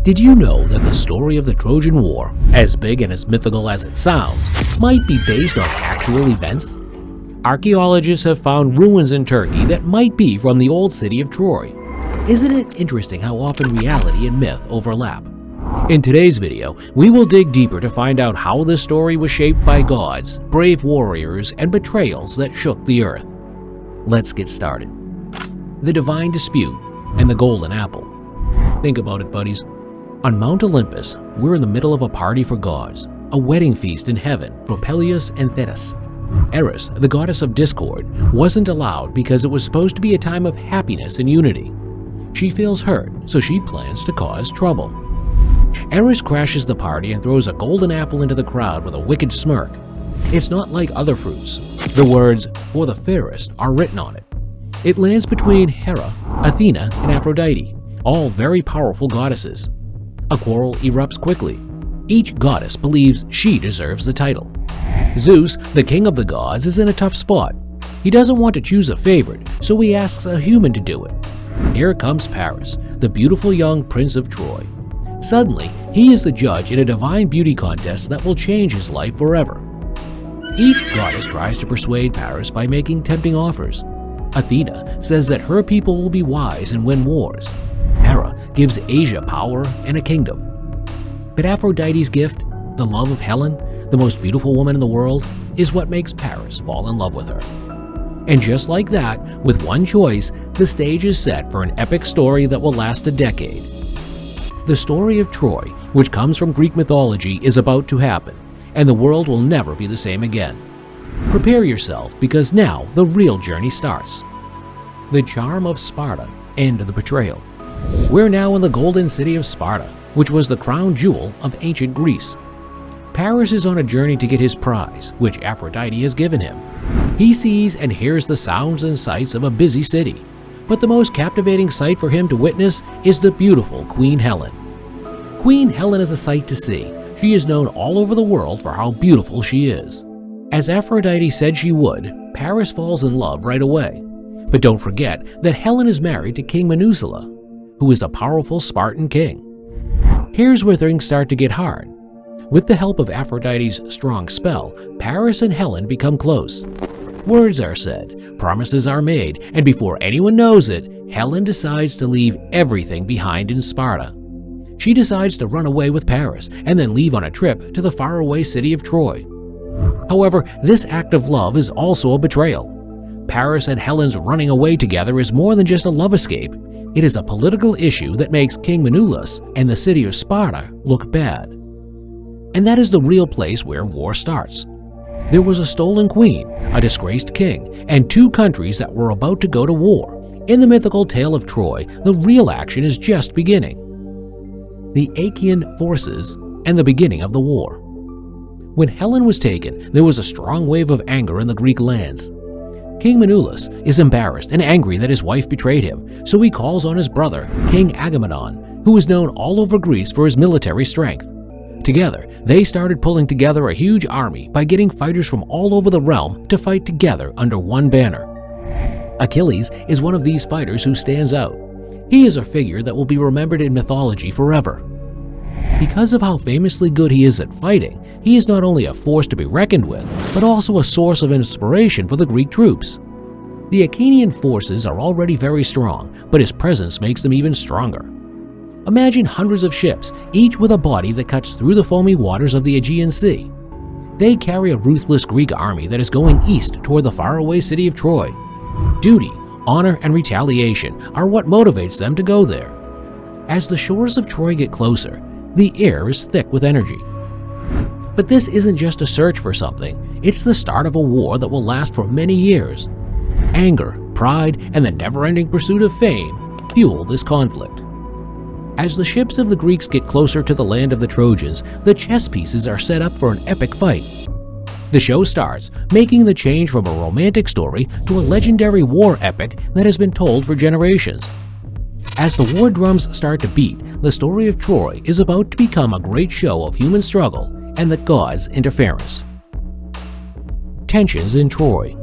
Did you know that the story of the Trojan War, as big and as mythical as it sounds, might be based on actual events? Archaeologists have found ruins in Turkey that might be from the old city of Troy. Isn't it interesting how often reality and myth overlap? In today's video, we will dig deeper to find out how this story was shaped by gods, brave warriors, and betrayals that shook the earth. Let's get started. The Divine Dispute and the Golden Apple. Think about it, buddies. On Mount Olympus, we're in the middle of a party for gods, a wedding feast in heaven for Peleus and Thetis. Eris, the goddess of discord, wasn't allowed because it was supposed to be a time of happiness and unity. She feels hurt, so she plans to cause trouble. Eris crashes the party and throws a golden apple into the crowd with a wicked smirk. It's not like other fruits. The words, "for the fairest," are written on it. It lands between Hera, Athena, and Aphrodite, all very powerful goddesses. A quarrel erupts quickly. Each goddess believes she deserves the title. Zeus, the king of the gods, is in a tough spot. He doesn't want to choose a favorite, so he asks a human to do it. Here comes Paris, the beautiful young prince of Troy. Suddenly, he is the judge in a divine beauty contest that will change his life forever. Each goddess tries to persuade Paris by making tempting offers. Athena says that her people will be wise and win wars. Hera gives Asia power and a kingdom. But Aphrodite's gift, the love of Helen, the most beautiful woman in the world, is what makes Paris fall in love with her. And just like that, with one choice, the stage is set for an epic story that will last a decade. The story of Troy, which comes from Greek mythology, is about to happen, and the world will never be the same again. Prepare yourself, because now the real journey starts. The charm of Sparta and the betrayal. We're now in the golden city of Sparta, which was the crown jewel of ancient Greece. Paris is on a journey to get his prize, which Aphrodite has given him. He sees and hears the sounds and sights of a busy city, but the most captivating sight for him to witness is the beautiful Queen Helen. Queen Helen is a sight to see. She is known all over the world for how beautiful she is. As Aphrodite said she would, Paris falls in love right away. But don't forget that Helen is married to King Methuselah, who is a powerful Spartan king. Here's where things start to get hard. With the help of Aphrodite's strong spell, Paris and Helen become close. Words are said, promises are made, and before anyone knows it, Helen decides to leave everything behind in Sparta. She decides to run away with Paris and then leave on a trip to the faraway city of Troy. However, this act of love is also a betrayal. Paris and Helen's running away together is more than just a love escape. It is a political issue that makes King Menelaus and the city of Sparta look bad. And that is the real place where war starts. There was a stolen queen, a disgraced king, and two countries that were about to go to war. In the mythical tale of Troy, the real action is just beginning. The Achaean forces and the beginning of the war. When Helen was taken, there was a strong wave of anger in the Greek lands. King Menelaus is embarrassed and angry that his wife betrayed him, so he calls on his brother, King Agamemnon, who is known all over Greece for his military strength. Together, they started pulling together a huge army by getting fighters from all over the realm to fight together under one banner. Achilles is one of these fighters who stands out. He is a figure that will be remembered in mythology forever. Because of how famously good he is at fighting, he is not only a force to be reckoned with, but also a source of inspiration for the Greek troops. The Achaean forces are already very strong, but his presence makes them even stronger. Imagine hundreds of ships, each with a body that cuts through the foamy waters of the Aegean Sea. They carry a ruthless Greek army that is going east toward the faraway city of Troy. Duty, honor, and retaliation are what motivates them to go there. As the shores of Troy get closer, the air is thick with energy. But this isn't just a search for something, it's the start of a war that will last for many years. Anger, pride, and the never-ending pursuit of fame fuel this conflict. As the ships of the Greeks get closer to the land of the Trojans, the chess pieces are set up for an epic fight. The show starts, making the change from a romantic story to a legendary war epic that has been told for generations. As the war drums start to beat, the story of Troy is about to become a great show of human struggle and the gods' interference. Tensions in Troy.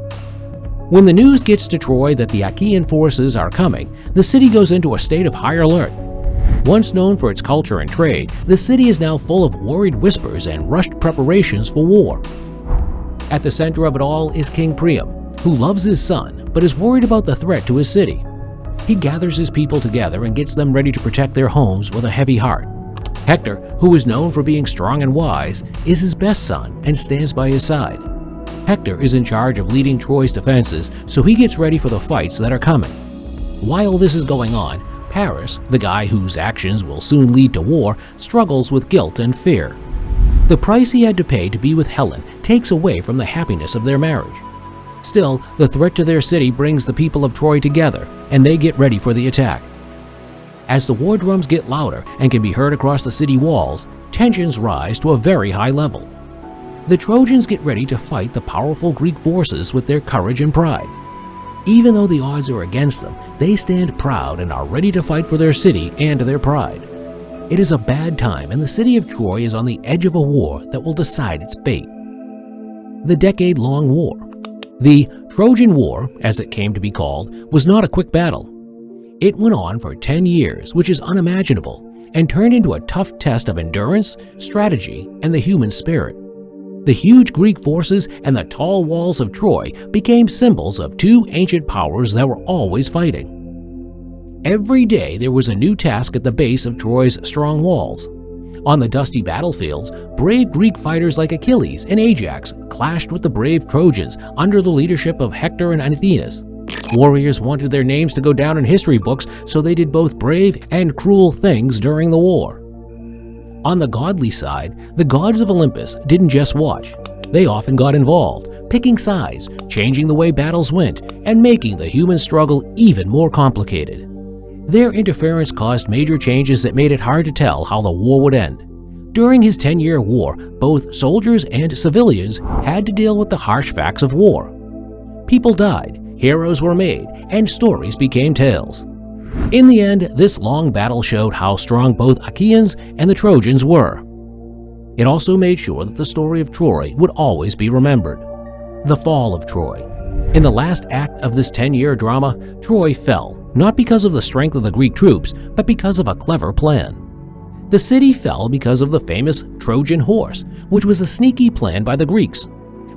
When the news gets to Troy that the Achaean forces are coming, the city goes into a state of high alert. Once known for its culture and trade, the city is now full of worried whispers and rushed preparations for war. At the center of it all is King Priam, who loves his son but is worried about the threat to his city. He gathers his people together and gets them ready to protect their homes with a heavy heart. Hector, who is known for being strong and wise, is his best son and stands by his side. Hector is in charge of leading Troy's defenses, so he gets ready for the fights that are coming. While this is going on, Paris, the guy whose actions will soon lead to war, struggles with guilt and fear. The price he had to pay to be with Helen takes away from the happiness of their marriage. Still, the threat to their city brings the people of Troy together, and they get ready for the attack. As the war drums get louder and can be heard across the city walls, tensions rise to a very high level. The Trojans get ready to fight the powerful Greek forces with their courage and pride. Even though the odds are against them, they stand proud and are ready to fight for their city and their pride. It is a bad time, and the city of Troy is on the edge of a war that will decide its fate. The decade-long war. The Trojan War, as it came to be called, was not a quick battle. It went on for 10 years, which is unimaginable, and turned into a tough test of endurance, strategy, and the human spirit. The huge Greek forces and the tall walls of Troy became symbols of two ancient powers that were always fighting. Every day there was a new task at the base of Troy's strong walls. On the dusty battlefields, brave Greek fighters like Achilles and Ajax clashed with the brave Trojans under the leadership of Hector and Aeneas. Warriors wanted their names to go down in history books, so they did both brave and cruel things during the war. On the godly side, the gods of Olympus didn't just watch. They often got involved, picking sides, changing the way battles went, and making the human struggle even more complicated. Their interference caused major changes that made it hard to tell how the war would end. During his 10-year war, both soldiers and civilians had to deal with the harsh facts of war. People died, heroes were made, and stories became tales. In the end, this long battle showed how strong both Achaeans and the Trojans were. It also made sure that the story of Troy would always be remembered. The fall of Troy. In the last act of this 10-year drama, Troy fell, not because of the strength of the Greek troops, but because of a clever plan. The city fell because of the famous Trojan horse, which was a sneaky plan by the Greeks.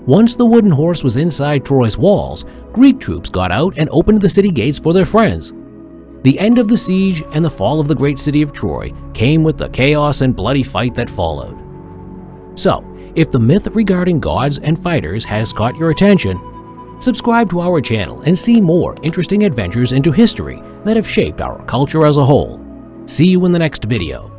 Once the wooden horse was inside Troy's walls, Greek troops got out and opened the city gates for their friends. The end of the siege and the fall of the great city of Troy came with the chaos and bloody fight that followed. So, if the myth regarding gods and fighters has caught your attention, subscribe to our channel and see more interesting adventures into history that have shaped our culture as a whole. See you in the next video.